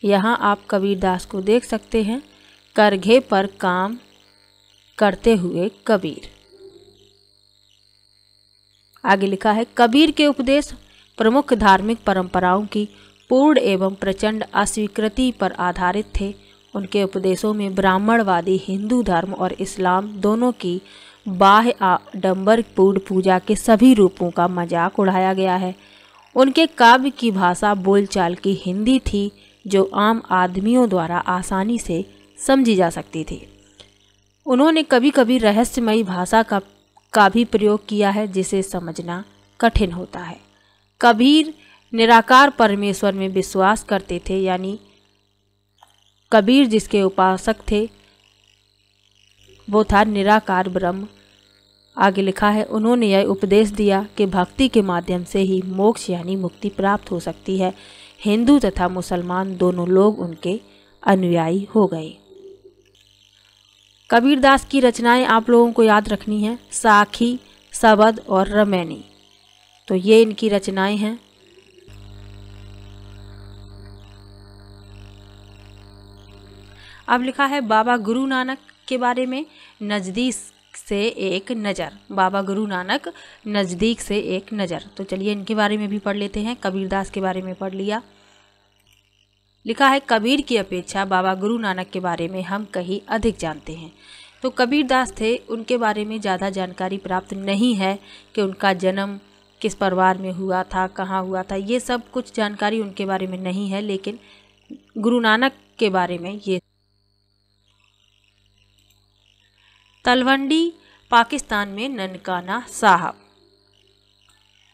यहाँ आप कबीरदास को देख सकते हैं, करघे पर काम करते हुए कबीर। आगे लिखा है, कबीर के उपदेश प्रमुख धार्मिक परंपराओं की पूर्ण एवं प्रचंड अस्वीकृति पर आधारित थे। उनके उपदेशों में ब्राह्मणवादी हिंदू धर्म और इस्लाम दोनों की बाह्य आडंबरपूर्ण पूजा के सभी रूपों का मजाक उड़ाया गया है। उनके काव्य की भाषा बोलचाल की हिंदी थी, जो आम आदमियों द्वारा आसानी से समझी जा सकती थी। उन्होंने कभी कभी रहस्यमयी भाषा का भी प्रयोग किया है, जिसे समझना कठिन होता है। कबीर निराकार परमेश्वर में विश्वास करते थे, यानी कबीर जिसके उपासक थे वो था निराकार ब्रह्म। आगे लिखा है, उन्होंने यह उपदेश दिया कि भक्ति के माध्यम से ही मोक्ष यानी मुक्ति प्राप्त हो सकती है। हिंदू तथा मुसलमान दोनों लोग उनके अनुयायी हो गए। कबीरदास की रचनाएं आप लोगों को याद रखनी है, साखी, सबद और रमैनी। तो ये इनकी रचनाएं हैं। अब लिखा है बाबा गुरु नानक के बारे में, नज़दीक से एक नज़र। बाबा गुरु नानक नज़दीक से एक नज़र। तो चलिए इनके बारे में भी पढ़ लेते हैं। कबीरदास के बारे में पढ़ लिया। लिखा है, कबीर की अपेक्षा बाबा गुरु नानक के बारे में हम कहीं अधिक जानते हैं। तो कबीरदास थे, उनके बारे में ज़्यादा जानकारी प्राप्त नहीं है कि उनका जन्म किस परिवार में हुआ था, कहाँ हुआ था, ये सब कुछ जानकारी उनके बारे में नहीं है। लेकिन गुरु नानक के बारे में ये तलवंडी पाकिस्तान में ननकाना साहब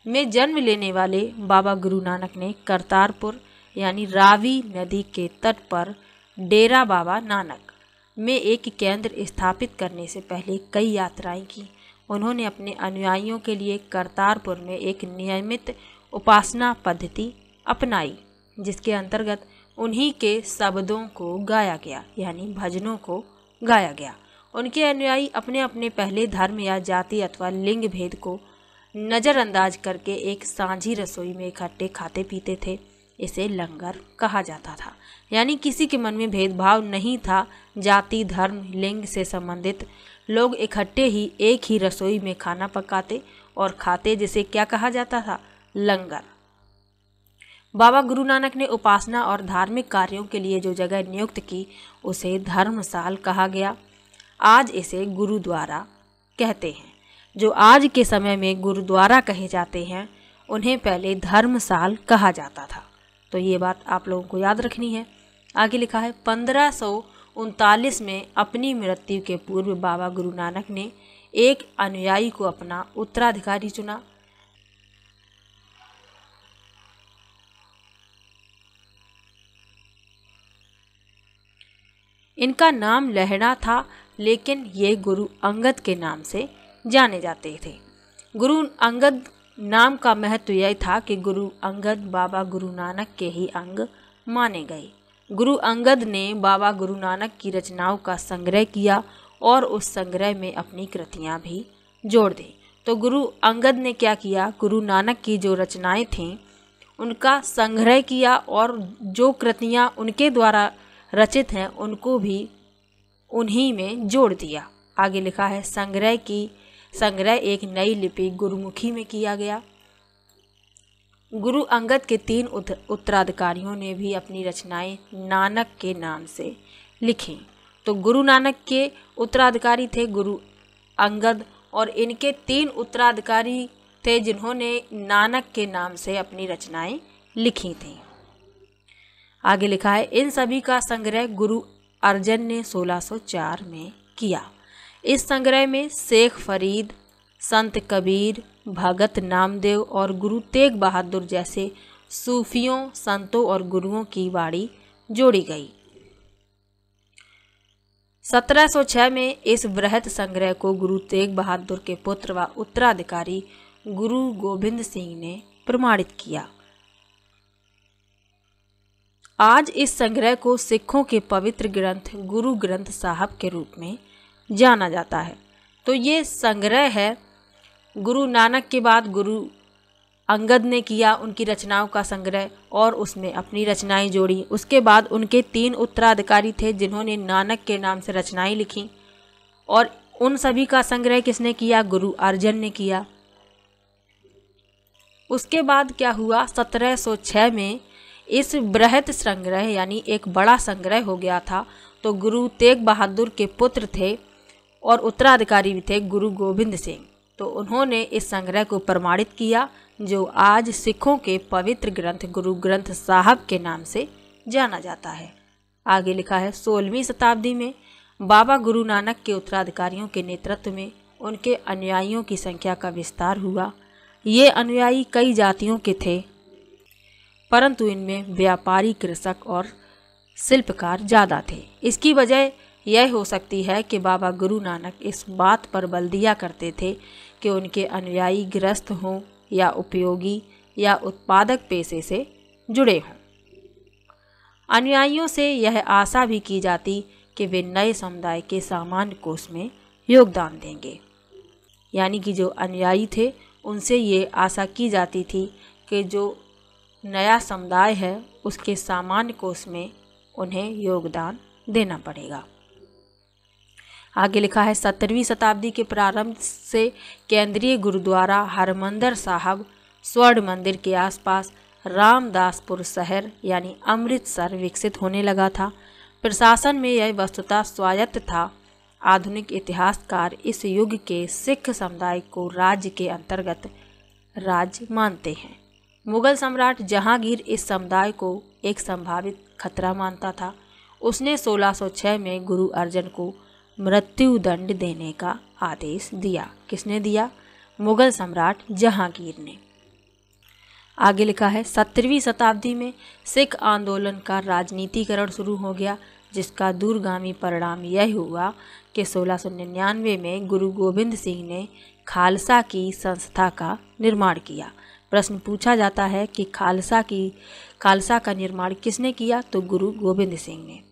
में जन्म लेने वाले बाबा गुरु नानक ने करतारपुर यानी रावी नदी के तट पर डेरा बाबा नानक में एक केंद्र स्थापित करने से पहले कई यात्राएं की। उन्होंने अपने अनुयायियों के लिए करतारपुर में एक नियमित उपासना पद्धति अपनाई, जिसके अंतर्गत उन्हीं के शब्दों को गाया गया, यानी भजनों को गाया गया। उनके अनुयायी अपने अपने पहले धर्म या जाति अथवा लिंग भेद को नज़रअंदाज करके एक सांझी रसोई में इकट्ठे खाते पीते थे। इसे लंगर कहा जाता था, यानी किसी के मन में भेदभाव नहीं था। जाति, धर्म, लिंग से संबंधित लोग इकट्ठे ही एक ही रसोई में खाना पकाते और खाते, जिसे क्या कहा जाता था? लंगर। बाबा गुरु नानक ने उपासना और धार्मिक कार्यों के लिए जो जगह नियुक्त की उसे धर्मशाल कहा गया। आज इसे गुरुद्वारा कहते हैं। जो आज के समय में गुरुद्वारा कहे जाते हैं, उन्हें पहले धर्मशाल कहा जाता था। तो ये बात आप लोगों को याद रखनी है। आगे लिखा है, 1539 में अपनी मृत्यु के पूर्व बाबा गुरु नानक ने एक अनुयायी को अपना उत्तराधिकारी चुना। इनका नाम लहड़ा था, लेकिन ये गुरु अंगद के नाम से जाने जाते थे। गुरु अंगद नाम का महत्व यह था कि गुरु अंगद बाबा गुरु नानक के ही अंग माने गए। गुरु अंगद ने बाबा गुरु नानक की रचनाओं का संग्रह किया और उस संग्रह में अपनी कृतियां भी जोड़ दी। तो गुरु अंगद ने क्या किया? गुरु नानक की जो रचनाएं थीं उनका संग्रह किया और जो कृतियां उनके द्वारा रचित हैं उनको भी उन्हीं में जोड़ दिया। आगे लिखा है, संग्रह एक नई लिपि गुरुमुखी में किया गया। गुरु अंगद के 3 उत्तराधिकारियों ने भी अपनी रचनाएं नानक के नाम से लिखी। तो गुरु नानक के उत्तराधिकारी थे गुरु अंगद और इनके 3 उत्तराधिकारी थे जिन्होंने नानक के नाम से अपनी रचनाएं लिखी थीं। आगे लिखा है, इन सभी का संग्रह गुरु अर्जन ने 1604 में किया। इस संग्रह में शेख फरीद, संत कबीर, भगत नामदेव और गुरु तेग बहादुर जैसे सूफियों, संतों और गुरुओं की वाणी जोड़ी गई। 1706 में इस बृहत संग्रह को गुरु तेग बहादुर के पुत्र व उत्तराधिकारी गुरु गोबिंद सिंह ने प्रमाणित किया। आज इस संग्रह को सिखों के पवित्र ग्रंथ गुरु ग्रंथ साहब के रूप में जाना जाता है। तो ये संग्रह है, गुरु नानक के बाद गुरु अंगद ने किया उनकी रचनाओं का संग्रह और उसमें अपनी रचनाएं जोड़ी। उसके बाद उनके 3 उत्तराधिकारी थे जिन्होंने नानक के नाम से रचनाएं लिखी और उन सभी का संग्रह किसने किया? गुरु अर्जन ने किया। उसके बाद क्या हुआ? 1706 में इस बृहत संग्रह यानी एक बड़ा संग्रह हो गया था। तो गुरु तेग बहादुर के पुत्र थे और उत्तराधिकारी भी थे गुरु गोबिंद सिंह। तो उन्होंने इस संग्रह को प्रमाणित किया जो आज सिखों के पवित्र ग्रंथ गुरु ग्रंथ साहब के नाम से जाना जाता है। आगे लिखा है, 16वीं शताब्दी में बाबा गुरु नानक के उत्तराधिकारियों के नेतृत्व में उनके अनुयायियों की संख्या का विस्तार हुआ। ये अनुयायी कई जातियों के थे, परंतु इनमें व्यापारी, कृषक और शिल्पकार ज़्यादा थे। इसकी वजह यह हो सकती है कि बाबा गुरु नानक इस बात पर बल दिया करते थे कि उनके अनुयायी गृहस्थ हों या उपयोगी या उत्पादक पेशे से जुड़े हों। अनुयायियों से यह आशा भी की जाती कि वे नए समुदाय के सामान्य कोष में योगदान देंगे। यानी कि जो अनुयायी थे उनसे ये आशा की जाती थी कि जो नया समुदाय है उसके सामान्य कोष में उन्हें योगदान देना पड़ेगा। आगे लिखा है, 17वीं शताब्दी के प्रारंभ से केंद्रीय गुरुद्वारा हरमंदिर साहब स्वर्ण मंदिर के आसपास रामदासपुर शहर यानी अमृतसर विकसित होने लगा था। प्रशासन में यह वस्तुतः स्वायत्त था। आधुनिक इतिहासकार इस युग के सिख समुदाय को राज्य के अंतर्गत राज्य मानते हैं। मुगल सम्राट जहांगीर इस समुदाय को एक संभावित खतरा मानता था। उसने 1606 में गुरु अर्जन को मृत्यु दंड देने का आदेश दिया। किसने दिया? मुगल सम्राट जहांगीर ने। आगे लिखा है, 17वीं शताब्दी में सिख आंदोलन का राजनीतिकरण शुरू हो गया, जिसका दूरगामी परिणाम यह हुआ कि 1699 में गुरु गोबिंद सिंह ने खालसा की संस्था का निर्माण किया। प्रश्न पूछा जाता है कि खालसा का निर्माण किसने किया? तो गुरु गोबिंद सिंह ने।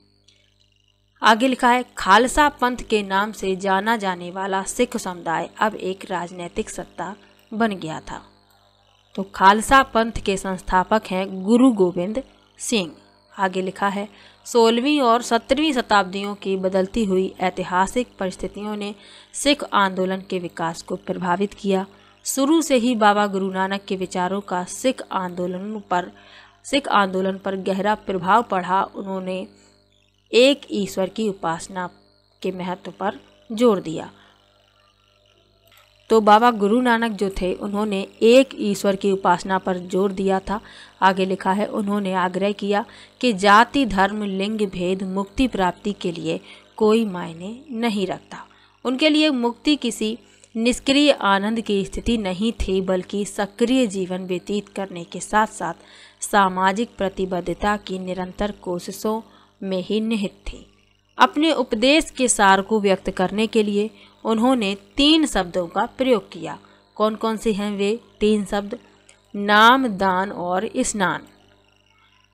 आगे लिखा है, खालसा पंथ के नाम से जाना जाने वाला सिख समुदाय अब एक राजनीतिक सत्ता बन गया था। तो खालसा पंथ के संस्थापक हैं गुरु गोबिंद सिंह। आगे लिखा है, 16वीं और 17वीं शताब्दियों की बदलती हुई ऐतिहासिक परिस्थितियों ने सिख आंदोलन के विकास को प्रभावित किया। शुरू से ही बाबा गुरु नानक के विचारों का सिख आंदोलन पर गहरा प्रभाव पड़ा। उन्होंने एक ईश्वर की उपासना के महत्व पर जोर दिया। तो बाबा गुरु नानक जो थे उन्होंने एक ईश्वर की उपासना पर जोर दिया था। आगे लिखा है, उन्होंने आग्रह किया कि जाति, धर्म, लिंग भेद मुक्ति प्राप्ति के लिए कोई मायने नहीं रखता। उनके लिए मुक्ति किसी निष्क्रिय आनंद की स्थिति नहीं थी, बल्कि सक्रिय जीवन व्यतीत करने के साथ साथ सामाजिक प्रतिबद्धता की निरंतर कोशिशों में ही निहित थी। अपने उपदेश के सार को व्यक्त करने के लिए उन्होंने 3 शब्दों का प्रयोग किया। कौन कौन से हैं वे 3 शब्द? नाम, दान और स्नान।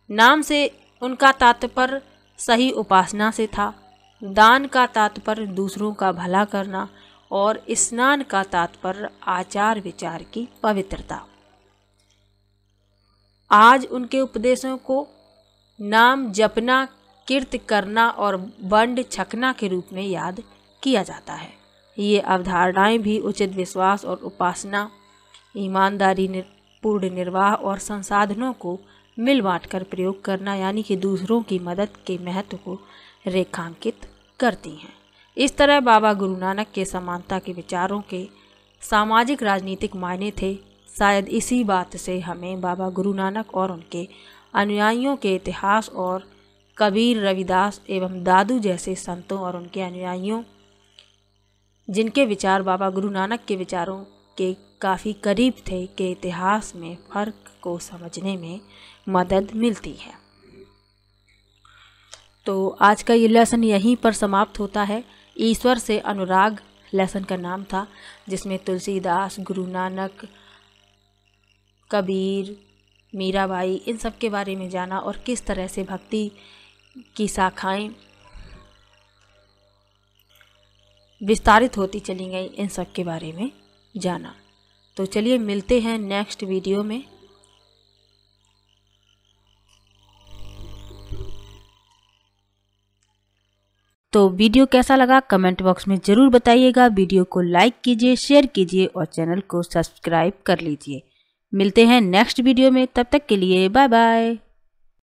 नाम से उनका तात्पर्य सही उपासना से था, दान का तात्पर्य दूसरों का भला करना और स्नान का तात्पर्य आचार विचार की पवित्रता। आज उनके उपदेशों को नाम जपना, कीर्त करना और बंड छकना के रूप में याद किया जाता है। ये अवधारणाएं भी उचित विश्वास और उपासना, ईमानदारी पूर्ण निर्वाह और संसाधनों को मिल बांटकर प्रयोग करना यानी कि दूसरों की मदद के महत्व को रेखांकित करती हैं। इस तरह बाबा गुरु नानक के समानता के विचारों के सामाजिक राजनीतिक मायने थे। शायद इसी बात से हमें बाबा गुरु नानक और उनके अनुयायियों के इतिहास और कबीर, रविदास एवं दादू जैसे संतों और उनके अनुयायियों जिनके विचार बाबा गुरु नानक के विचारों के काफ़ी करीब थे के इतिहास में फ़र्क को समझने में मदद मिलती है। तो आज का ये लेसन यहीं पर समाप्त होता है। ईश्वर से अनुराग लेसन का नाम था, जिसमें तुलसीदास, गुरु नानक, कबीर, मीराबाई इन सब के बारे में जाना और किस तरह से भक्ति की शाखाएं विस्तारित होती चली गई, इन सब के बारे में जाना। तो चलिए मिलते हैं नेक्स्ट वीडियो में। तो वीडियो कैसा लगा कमेंट बॉक्स में ज़रूर बताइएगा। वीडियो को लाइक कीजिए, शेयर कीजिए और चैनल को सब्सक्राइब कर लीजिए। मिलते हैं नेक्स्ट वीडियो में, तब तक के लिए बाय बाय।